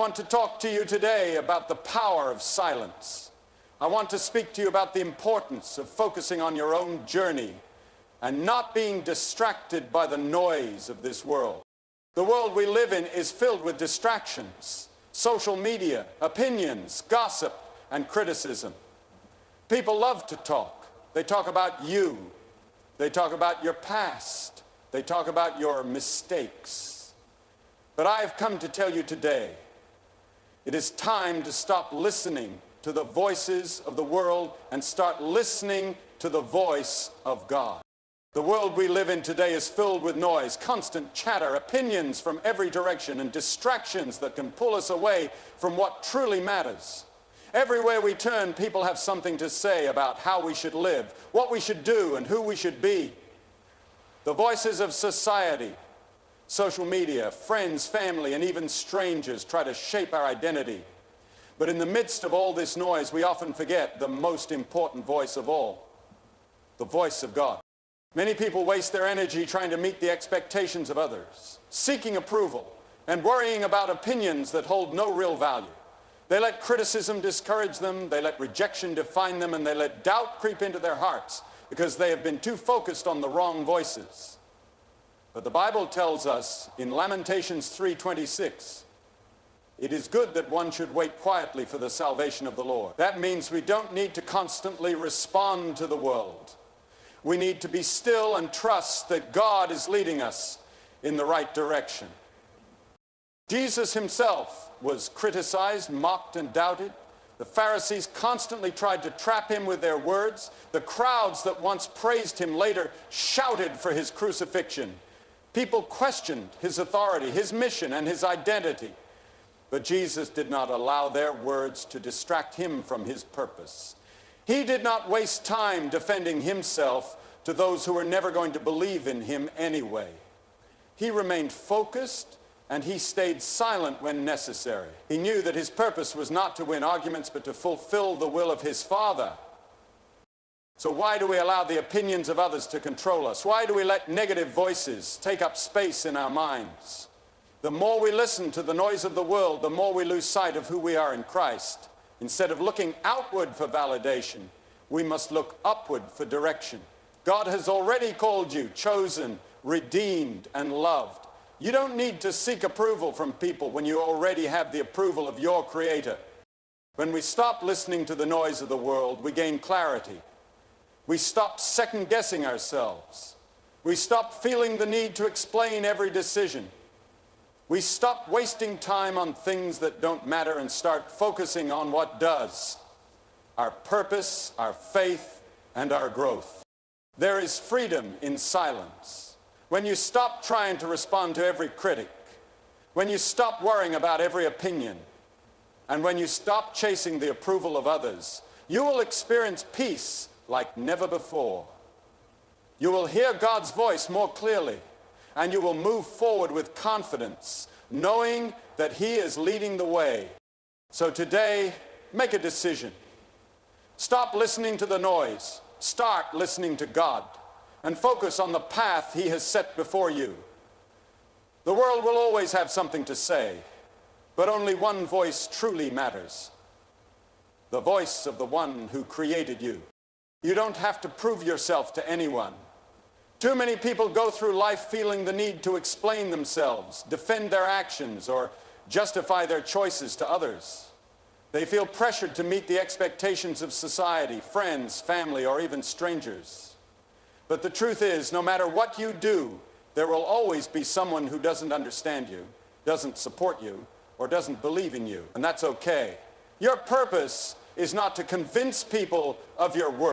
want to talk to you today about the power of silence. I want to speak to you about the importance of focusing on your own journey and not being distracted by the noise of this world. The world we live in is filled with distractions, social media, opinions, gossip, and criticism. People love to talk. They talk about you. They talk about your past. They talk about your mistakes. But I have come to tell you today, it is time to stop listening to the voices of the world and start listening to the voice of God. The world we live in today is filled with noise, constant chatter, opinions from every direction, and distractions that can pull us away from what truly matters. Everywhere we turn, people have something to say about how we should live, what we should do, and who we should be. The voices of society, social media, friends, family, and even strangers try to shape our identity. But in the midst of all this noise, we often forget the most important voice of all, the voice of God. Many people waste their energy trying to meet the expectations of others, seeking approval, and worrying about opinions that hold no real value. They let criticism discourage them, they let rejection define them, and they let doubt creep into their hearts because they have been too focused on the wrong voices. But the Bible tells us in Lamentations 3:26, it is good that one should wait quietly for the salvation of the Lord. That means we don't need to constantly respond to the world. We need to be still and trust that God is leading us in the right direction. Jesus himself was criticized, mocked, and doubted. The Pharisees constantly tried to trap him with their words. The crowds that once praised him later shouted for his crucifixion. People questioned his authority, his mission, and his identity. But Jesus did not allow their words to distract him from his purpose. He did not waste time defending himself to those who were never going to believe in him anyway. He remained focused, and he stayed silent when necessary. He knew that his purpose was not to win arguments, but to fulfill the will of his Father. So why do we allow the opinions of others to control us? Why do we let negative voices take up space in our minds? The more we listen to the noise of the world, the more we lose sight of who we are in Christ. Instead of looking outward for validation, we must look upward for direction. God has already called you, chosen, redeemed, and loved. You don't need to seek approval from people when you already have the approval of your Creator. When we stop listening to the noise of the world, we gain clarity. We stop second-guessing ourselves. We stop feeling the need to explain every decision. We stop wasting time on things that don't matter and start focusing on what does: our purpose, our faith, and our growth. There is freedom in silence. When you stop trying to respond to every critic, when you stop worrying about every opinion, and when you stop chasing the approval of others, you will experience peace like never before. You will hear God's voice more clearly, and you will move forward with confidence, knowing that He is leading the way. So today, make a decision. Stop listening to the noise. Start listening to God, and focus on the path He has set before you. The world will always have something to say, but only one voice truly matters: the voice of the one who created you. You don't have to prove yourself to anyone. Too many people go through life feeling the need to explain themselves, defend their actions, or justify their choices to others. They feel pressured to meet the expectations of society, friends, family, or even strangers. But the truth is, no matter what you do, there will always be someone who doesn't understand you, doesn't support you, or doesn't believe in you, and that's okay. Your purpose is not to convince people of your worth.